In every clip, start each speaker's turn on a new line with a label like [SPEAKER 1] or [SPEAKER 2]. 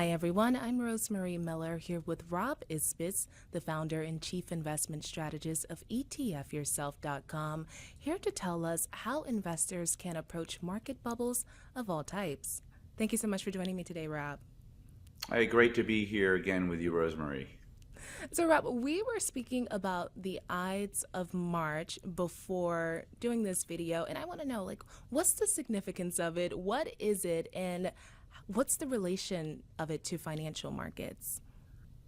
[SPEAKER 1] Hi, everyone. I'm Rosemary Miller here with Rob Isbitts, the founder and chief investment strategist of ETFyourself.com, here to tell us how investors can approach market bubbles of all types. Thank you so much for joining me today, Rob.
[SPEAKER 2] Hey, great to be here again with you, Rosemary.
[SPEAKER 1] So, Rob, we were speaking about the Ides of March before doing this video, and I want to know, what's the significance of it? What is it? And what's the relation of it to financial markets?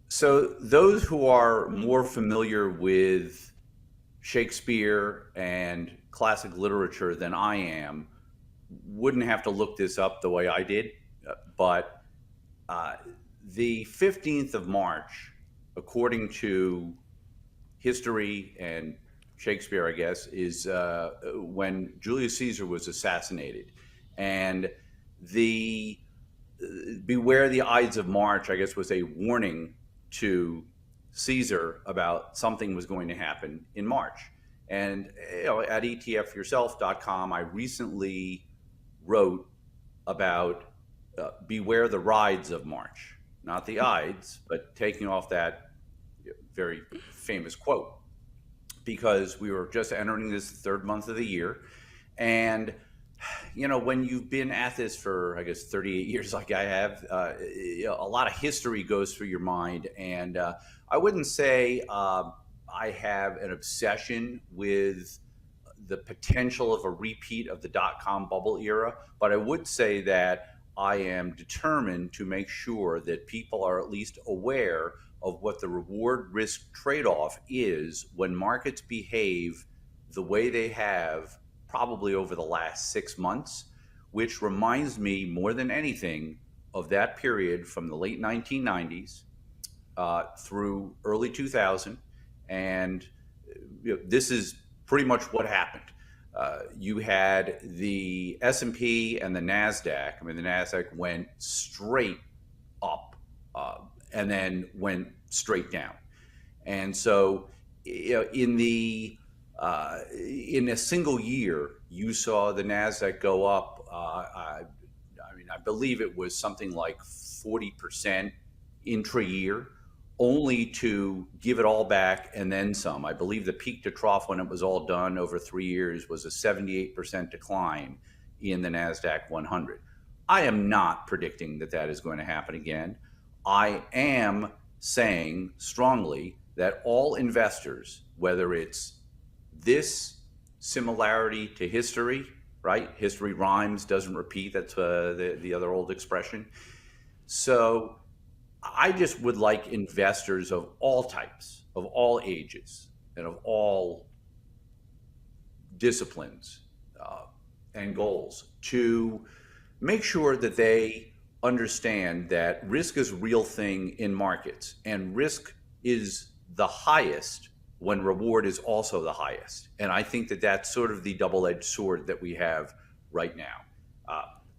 [SPEAKER 2] So, those who are more familiar with Shakespeare and classic literature than I am wouldn't have to look this up the way I did. But the 15th of March, according to history and Shakespeare, I guess, is when Julius Caesar was assassinated. And the Beware the Ides of March, I guess, was a warning to Caesar about something was going to happen in March. And at etfyourself.com, I recently wrote about beware the rides of March, not the Ides, but taking off that very famous quote, because we were just entering this third month of the year. And when you've been at this for, I guess, 38 years like I have, a lot of history goes through your mind. And I wouldn't say I have an obsession with the potential of a repeat of the dot-com bubble era, but I would say that I am determined to make sure that people are at least aware of what the reward-risk trade-off is when markets behave the way they have probably over the last 6 months, which reminds me more than anything of that period from the late 1990s through early 2000. And this is pretty much what happened. You had the S&P and the NASDAQ. I mean, the NASDAQ went straight up and then went straight down. And so in a single year, you saw the NASDAQ go up. I believe it was something like 40% intra-year, only to give it all back and then some. I believe the peak to trough when it was all done over 3 years was a 78% decline in the NASDAQ 100. I am not predicting that that is going to happen again. I am saying strongly that all investors, whether it's this similarity to history, right? History rhymes, doesn't repeat. That's the other old expression. So I just would like investors of all types, of all ages, and of all disciplines and goals to make sure that they understand that risk is a real thing in markets, and risk is the highest when reward is also the highest. And I think that that's sort of the double-edged sword that we have right now.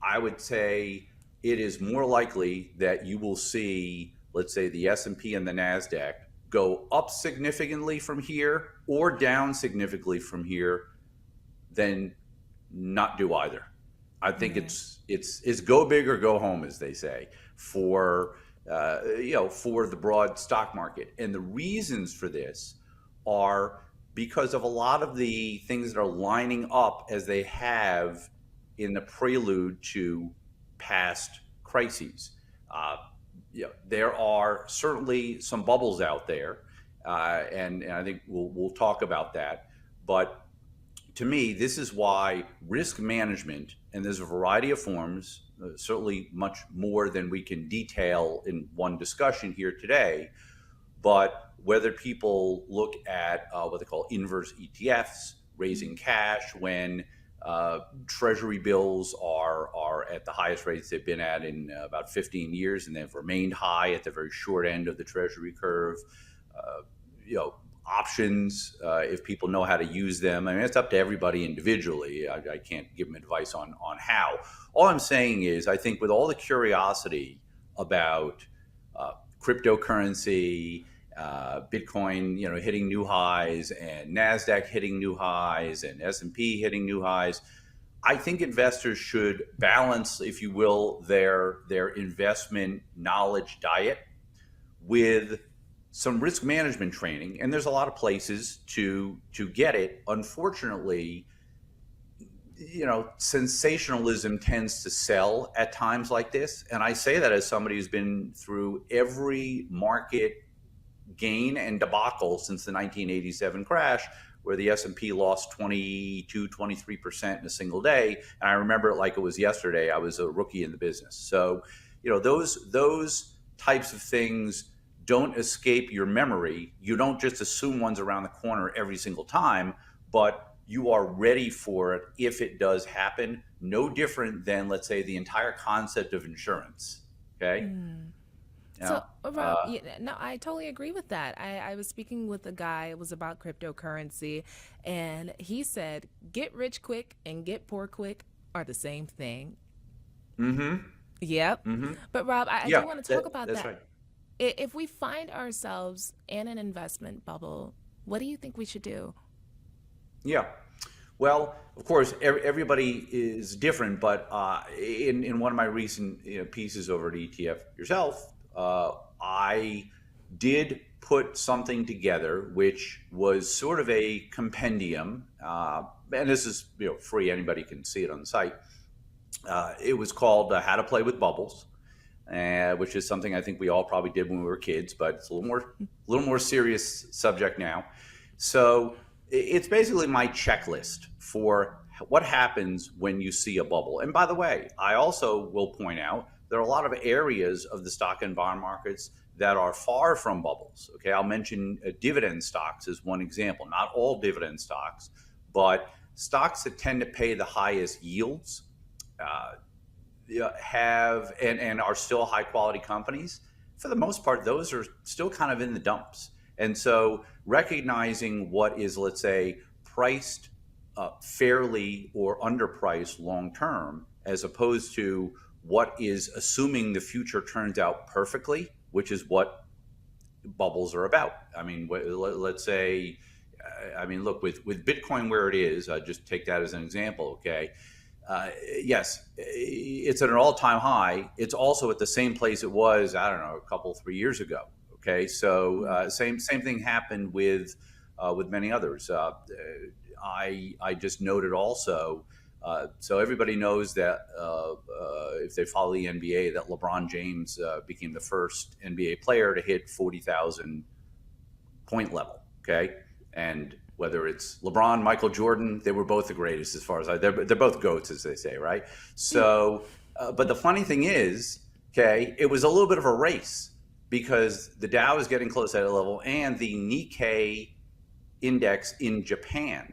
[SPEAKER 2] I would say it is more likely that you will see, let's say, the S&P and the NASDAQ go up significantly from here or down significantly from here than not do either. I think it's go big or go home, as they say, for the broad stock market. And the reasons for this are because of a lot of the things that are lining up as they have in the prelude to past crises. There are certainly some bubbles out there, and I think we'll talk about that. But to me, this is why risk management, and there's a variety of forms, certainly much more than we can detail in one discussion here today. But whether people look at what they call inverse ETFs, raising cash when treasury bills are at the highest rates they've been at in about 15 years, and they've remained high at the very short end of the treasury curve. Options, if people know how to use them. I mean, it's up to everybody individually. I can't give them advice on how. All I'm saying is, I think with all the curiosity about cryptocurrency, Bitcoin, hitting new highs, and NASDAQ hitting new highs, and S&P hitting new highs, I think investors should balance, if you will, their investment knowledge diet with some risk management training. And there's a lot of places to get it. Unfortunately, sensationalism tends to sell at times like this. And I say that as somebody who's been through every market gain and debacle since the 1987 crash, where the S&P lost 22, 23% in a single day. And I remember it like it was yesterday. I was a rookie in the business. So, those types of things don't escape your memory. You don't just assume one's around the corner every single time, but you are ready for it if it does happen. No different than, let's say, the entire concept of insurance. Okay.
[SPEAKER 1] So, Rob, no, I totally agree with that. I was speaking with a guy, it was about cryptocurrency, and he said, get rich quick and get poor quick are the same thing.
[SPEAKER 2] Mm-hmm.
[SPEAKER 1] Yep.
[SPEAKER 2] Mm-hmm.
[SPEAKER 1] But Rob, I do want to talk about
[SPEAKER 2] that's
[SPEAKER 1] that.
[SPEAKER 2] Right.
[SPEAKER 1] If we find ourselves in an investment bubble, what do you think we should do?
[SPEAKER 2] Yeah. Well, of course, everybody is different, but in one of my recent pieces over at ETF yourself, I did put something together which was sort of a compendium, and this is free. Anybody can see it on the site. It was called How to Play with Bubbles, which is something I think we all probably did when we were kids, but it's a little more serious subject now. So it's basically my checklist for what happens when you see a bubble. And by the way, I also will point out there are a lot of areas of the stock and bond markets that are far from bubbles. Okay, I'll mention dividend stocks as one example. Not all dividend stocks, but stocks that tend to pay the highest yields have and are still high quality companies. For the most part, those are still kind of in the dumps. And so recognizing what is, let's say, priced fairly or underpriced long term, as opposed to what is assuming the future turns out perfectly, which is what bubbles are about. I mean, let's say, look, with Bitcoin where it is, just take that as an example, okay? Yes, it's at an all-time high. It's also at the same place it was, I don't know, a couple, 3 years ago. Okay, so same thing happened with many others. I just noted also, so everybody knows that if they follow the NBA, that LeBron James became the first NBA player to hit 40,000 point level. Okay, and whether it's LeBron, Michael Jordan, they were both the greatest as far as they're both GOATs, as they say, right? So, but the funny thing is, okay, it was a little bit of a race, because the Dow is getting close to that level, and the Nikkei index in Japan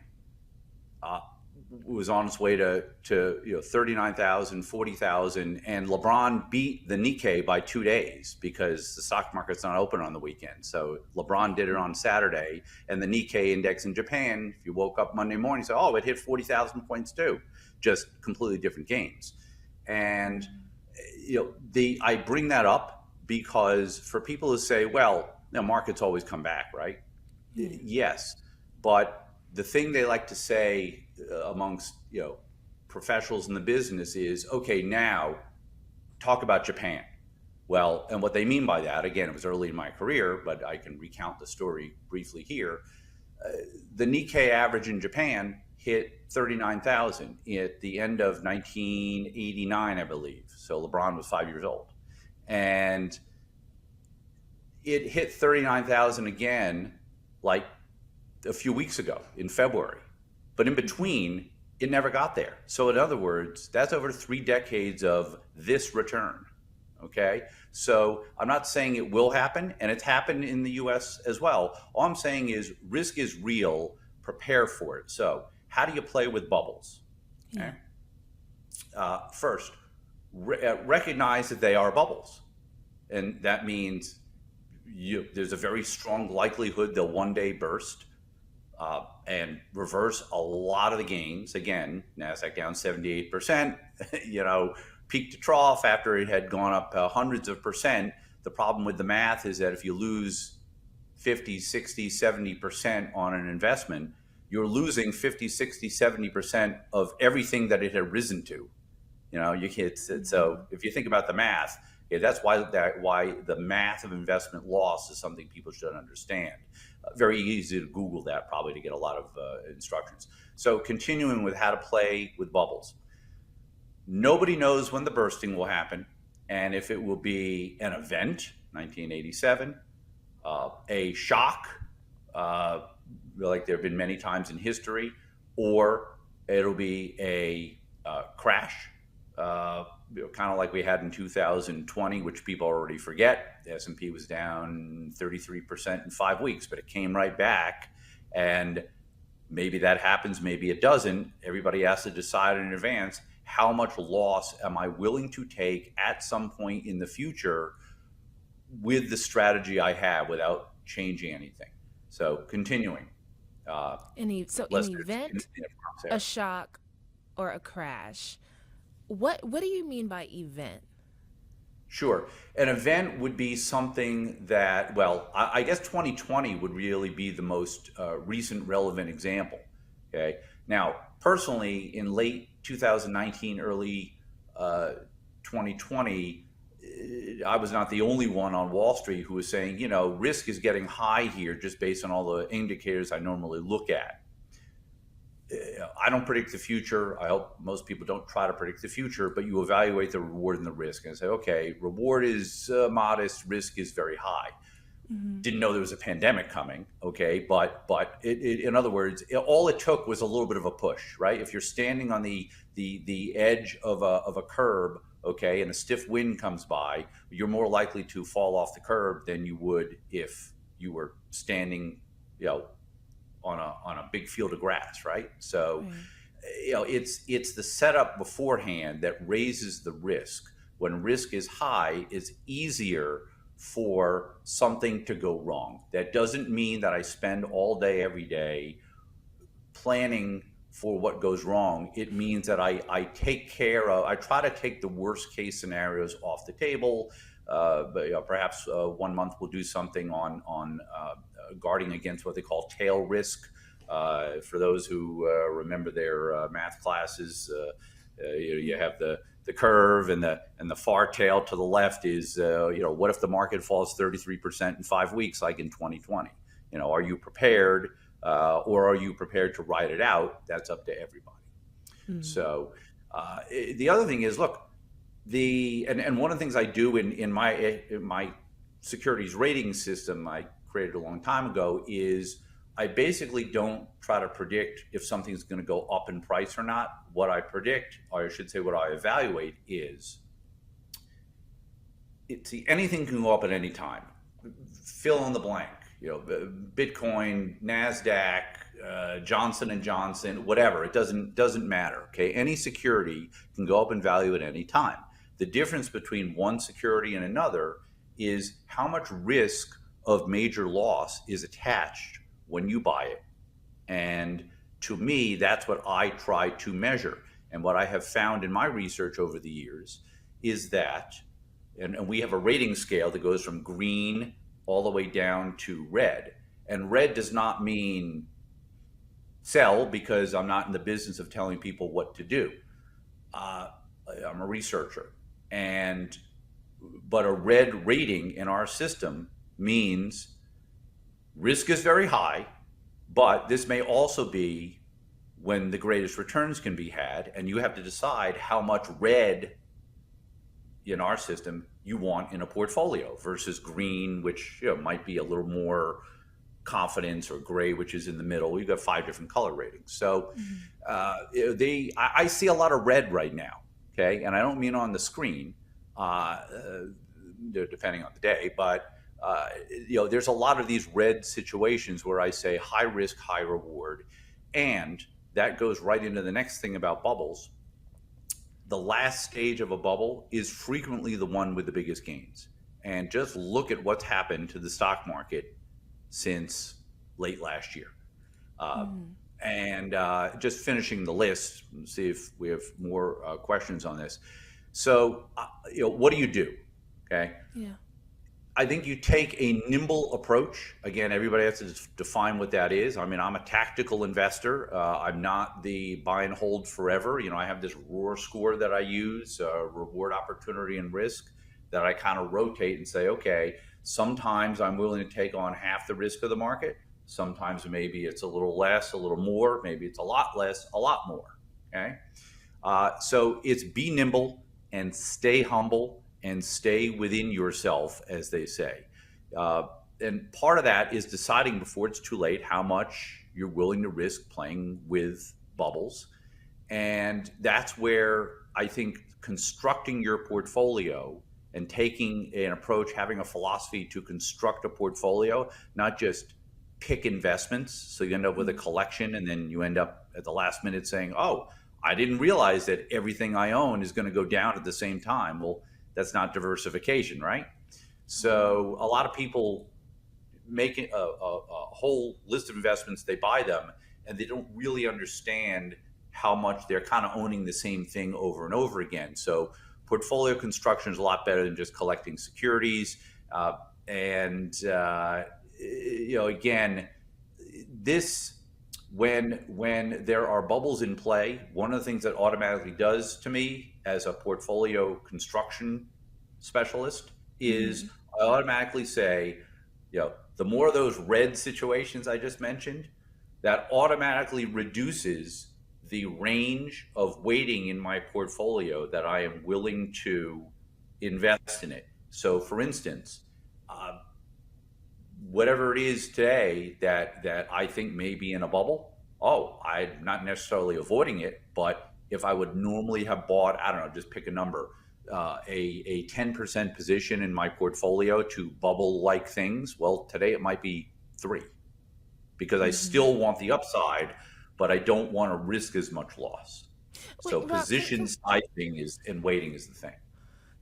[SPEAKER 2] was on its way to 39,000, 40,000, and LeBron beat the Nikkei by 2 days because the stock market's not open on the weekend. So LeBron did it on Saturday, and the Nikkei index in Japan, if you woke up Monday morning, said, oh, it hit 40,000 points too, just completely different games. And I bring that up because for people to say, well, markets always come back, right? Yes, but the thing they like to say amongst professionals in the business is, okay, now talk about Japan. Well, and what they mean by that, again, it was early in my career, but I can recount the story briefly here. The Nikkei average in Japan hit 39,000 at the end of 1989, I believe. So LeBron was 5 years old. And it hit 39,000 again, like a few weeks ago in February. But in between, it never got there. So in other words, that's over 3 decades of this return. Okay. So I'm not saying it will happen, and it's happened in the US as well. All I'm saying is risk is real, prepare for it. So how do you play with bubbles? Okay. First, recognize that they are bubbles. And that means there's a very strong likelihood they'll one day burst and reverse a lot of the gains. Again, NASDAQ down 78%, peak to trough after it had gone up hundreds of percent. The problem with the math is that if you lose 50, 60, 70% on an investment, you're losing 50, 60, 70% of everything that it had risen to. You can't. So if you think about the math, yeah, that's why the math of investment loss is something people should understand. Very easy to Google that, probably, to get a lot of instructions. So continuing with how to play with bubbles. Nobody knows when the bursting will happen, and if it will be an event, 1987, a shock, like there have been many times in history, or it'll be a crash, kind of like we had in 2020, which people already forget. The S&P was down 33% in 5 weeks, but it came right back. And maybe that happens, maybe it doesn't. Everybody has to decide in advance, how much loss am I willing to take at some point in the future with the strategy I have without changing anything. So continuing.
[SPEAKER 1] An event, a shock, or a crash. What do you mean by event?
[SPEAKER 2] Sure. An event would be something that, well, I guess 2020 would really be the most recent relevant example. Okay. Now, personally, in late 2019, early 2020, I was not the only one on Wall Street who was saying, risk is getting high here just based on all the indicators I normally look at. I don't predict the future. I hope most people don't try to predict the future, but you evaluate the reward and the risk and say, okay, reward is modest, risk is very high. Mm-hmm. Didn't know there was a pandemic coming, okay, but in other words, all it took was a little bit of a push, right? If you're standing on the edge of a curb, okay, and a stiff wind comes by, you're more likely to fall off the curb than you would if you were standing, on a big field of grass, right? So, it's the setup beforehand that raises the risk. When risk is high, it's easier for something to go wrong. That doesn't mean that I spend all day, every day planning for what goes wrong. It means that I try to take the worst case scenarios off the table. But perhaps 1 month we'll do something on guarding against what they call tail risk. For those who remember their math classes, you have the curve, and the far tail to the left is what if the market falls 33% in 5 weeks, like in 2020? Are you prepared, or are you prepared to ride it out? That's up to everybody. Mm-hmm. So the other thing is, look, and one of the things I do in my securities rating system I created a long time ago is I basically don't try to predict if something's going to go up in price or not. What I predict, or I should say what I evaluate, is anything can go up at any time. Fill in the blank. Bitcoin, NASDAQ, Johnson & Johnson, whatever. It doesn't matter. Okay, any security can go up in value at any time. The difference between one security and another is how much risk of major loss is attached when you buy it. And to me, that's what I try to measure. And what I have found in my research over the years is that, and we have a rating scale that goes from green all the way down to red. And red does not mean sell, because I'm not in the business of telling people what to do. I'm a researcher. But a red rating in our system means risk is very high, but this may also be when the greatest returns can be had, and you have to decide how much red in our system you want in a portfolio versus green, which might be a little more confidence, or gray, which is in the middle. You've got 5 different color ratings. So I see a lot of red right now, okay? And I don't mean on the screen, depending on the day, but there's a lot of these red situations where I say high risk, high reward. And that goes right into the next thing about bubbles. The last stage of a bubble is frequently the one with the biggest gains. And just look at what's happened to the stock market since late last year. And just finishing the list, see if we have more questions on this. So, what do you do? Okay.
[SPEAKER 1] Yeah.
[SPEAKER 2] I think you take a nimble approach. Again, everybody has to define what that is. I mean, I'm a tactical investor. I'm not the buy and hold forever. I have this ROAR score that I use, reward, opportunity, and risk, that I kind of rotate and say, okay, sometimes I'm willing to take on half the risk of the market. Sometimes maybe it's a little less, a little more. Maybe it's a lot less, a lot more. Okay. So it's be nimble and stay humble and stay within yourself, as they say. And part of that is deciding before it's too late how much you're willing to risk playing with bubbles. And that's where I think constructing your portfolio and taking an approach, having a philosophy to construct a portfolio, not just pick investments. So you end up with a collection and then you end up at the last minute saying, oh, I didn't realize that everything I own is going to go down at the same time. Well, that's not diversification, right? So a lot of people make a whole list of investments, they buy them, and they don't really understand how much they're kind of owning the same thing over and over again. So portfolio construction is a lot better than just collecting securities. Again, this, when there are bubbles in play, one of the things that automatically does to me as a portfolio construction specialist is I automatically say, the more of those red situations I just mentioned, that automatically reduces the range of weighting in my portfolio that I am willing to invest in it. So for instance, whatever it is today that I think may be in a bubble, I'm not necessarily avoiding it, but if I would normally have bought, I don't know, just pick a number, a 10% position in my portfolio to bubble-like things, well, today it might be 3, because I still want the upside, but I don't want to risk as much loss. So
[SPEAKER 1] Rob,
[SPEAKER 2] position sizing and weighting is the thing.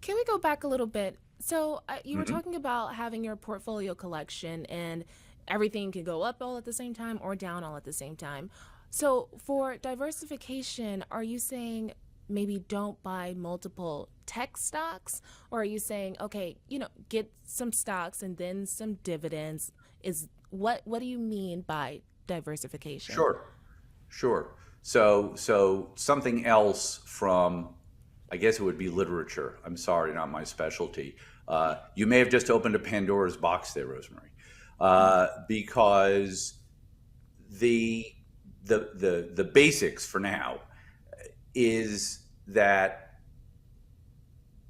[SPEAKER 1] can we go back a little bit? So you were
[SPEAKER 2] Mm-hmm.
[SPEAKER 1] talking about having your portfolio collection and everything can go up all at the same time or down all at the same time. So for diversification, are you saying maybe don't buy multiple tech stocks? Or are you saying, okay, get some stocks and then some dividends? What do you mean by diversification?
[SPEAKER 2] Sure. So something else from, I guess it would be literature. I'm sorry, not my specialty. You may have just opened a Pandora's box there, Rosemary, because the basics for now is that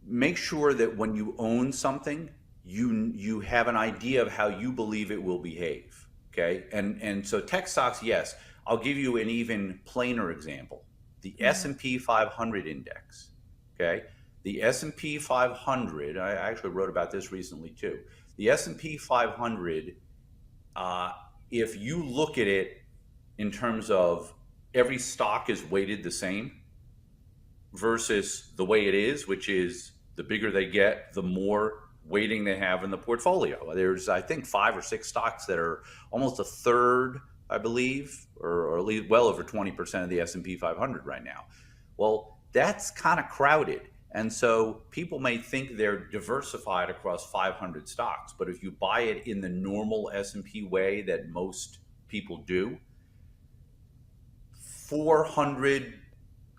[SPEAKER 2] make sure that when you own something, you have an idea of how you believe it will behave. Okay, and so tech stocks, yes. I'll give you an even plainer example: the S&P 500 index. Okay, the S&P 500. I actually wrote about this recently too. The S&P 500. If you look at it in terms of every stock is weighted the same versus the way it is, which is the bigger they get, the more weighting they have in the portfolio. There's, I think, 5 or 6 stocks that are almost a third, I believe, or at least well over 20% of the S&P 500 right now. Well, that's kind of crowded. And so people may think they're diversified across 500 stocks, but if you buy it in the normal S&P way that most people do, 400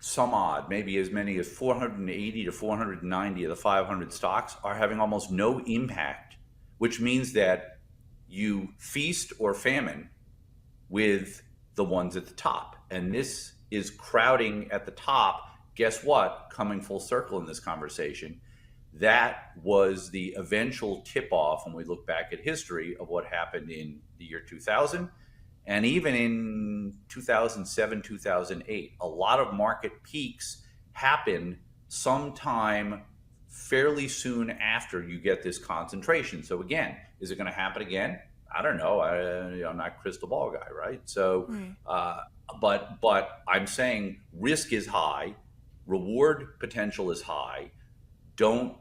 [SPEAKER 2] some odd, maybe as many as 480 to 490 of the 500 stocks are having almost no impact, which means that you feast or famine with the ones at the top. And this is crowding at the top. Guess what? Coming full circle in this conversation, that was the eventual tip-off when we look back at history of what happened in the year 2000. And even in 2007, 2008, a lot of market peaks happen sometime fairly soon after you get this concentration. So again, is it going to happen again? I don't know. I'm not a crystal ball guy, right? So, but I'm saying risk is high, reward potential is high. Don't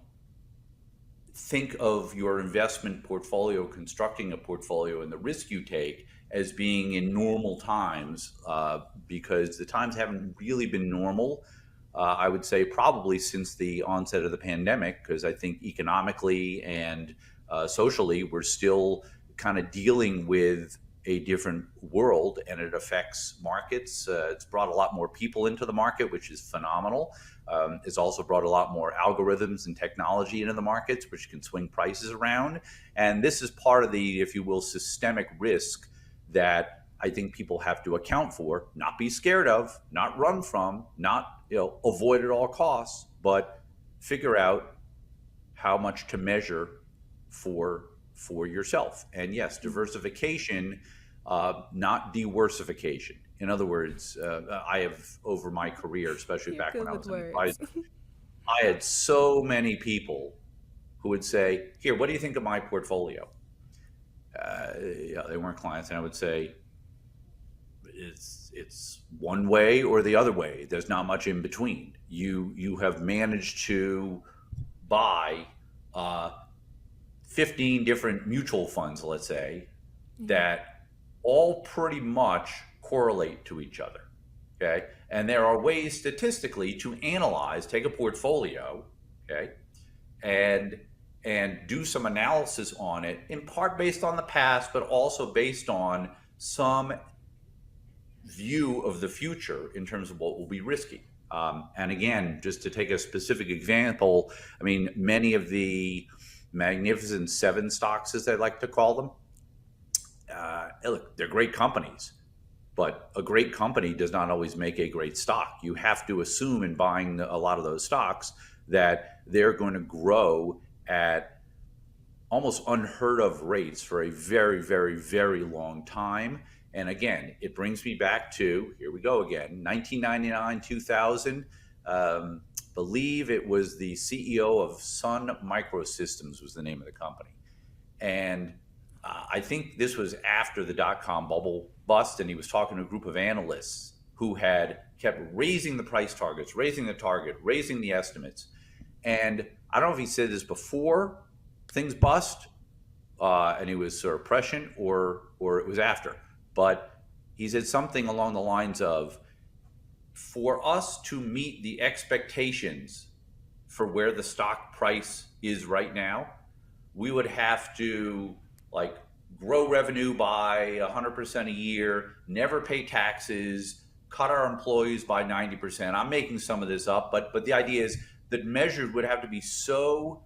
[SPEAKER 2] think of your investment portfolio, constructing a portfolio, and the risk you take as being in normal times, because the times haven't really been normal, I would say probably since the onset of the pandemic, because I think economically and socially, we're still kind of dealing with a different world, and it affects markets. It's brought a lot more people into the market, which is phenomenal. It's also brought a lot more algorithms and technology into the markets, which can swing prices around. And this is part of the, if you will, systemic risk that I think people have to account for, not be scared of, not run from, not avoid at all costs, but figure out how much to measure for yourself. And yes, diversification, not diversification. In other words, I have, over my career, especially
[SPEAKER 1] You're
[SPEAKER 2] back
[SPEAKER 1] good
[SPEAKER 2] when I
[SPEAKER 1] with
[SPEAKER 2] was an
[SPEAKER 1] words.
[SPEAKER 2] advisor, I had so many people who would say, "Here, what do you think of my portfolio?" They weren't clients, and I would say, "It's one way or the other way. There's not much in between. You have managed to buy 15 different mutual funds, let's say, that all pretty much correlate to each other. Okay. And there are ways statistically to analyze, take a portfolio, okay, and do some analysis on it, in part based on the past, but also based on some view of the future in terms of what will be risky. And again, just to take a specific example, I mean, many of the Magnificent Seven stocks, as they like to call them, look, they're great companies, but a great company does not always make a great stock. You have to assume in buying a lot of those stocks that they're going to grow at almost unheard of rates for a very, very, very long time. And again, it brings me back to, here we go again, 1999, 2000. Believe it was the CEO of Sun Microsystems was the name of the company. And I think this was after the dot-com bubble bust, and he was talking to a group of analysts who had kept raising the price targets, raising the target, raising the estimates. And I don't know if he said this before things bust, and it was sort of prescient, or it was after. But he said something along the lines of, for us to meet the expectations for where the stock price is right now, we would have to like grow revenue by 100% a year, never pay taxes, cut our employees by 90%. I'm making some of this up, but the idea is that measures would have to be so,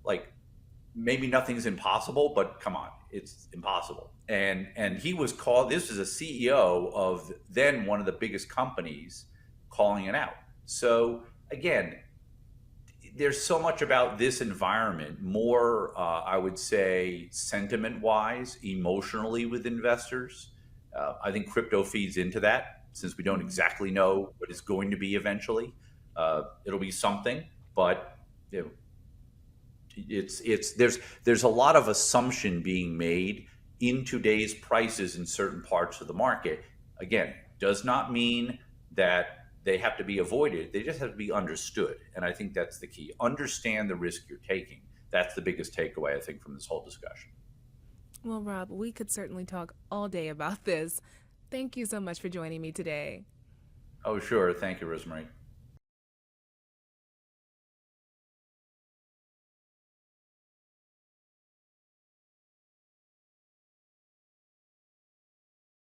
[SPEAKER 2] like, maybe nothing's impossible, but come on, it's impossible. And he was called, this is a CEO of then one of the biggest companies, calling it out. So again, there's so much about this environment, more, I would say, sentiment wise, emotionally with investors. I think crypto feeds into that, since we don't exactly know what it's going to be eventually. It'll be something, but you know, there's a lot of assumption being made in today's prices in certain parts of the market. Again, does not mean that they have to be avoided. They just have to be understood. And I think that's the key. Understand the risk you're taking. That's the biggest takeaway, I think, from this whole discussion.
[SPEAKER 1] Well, Rob, we could certainly talk all day about this. Thank you so much for joining me today.
[SPEAKER 2] Oh, sure. Thank you, Rosemary.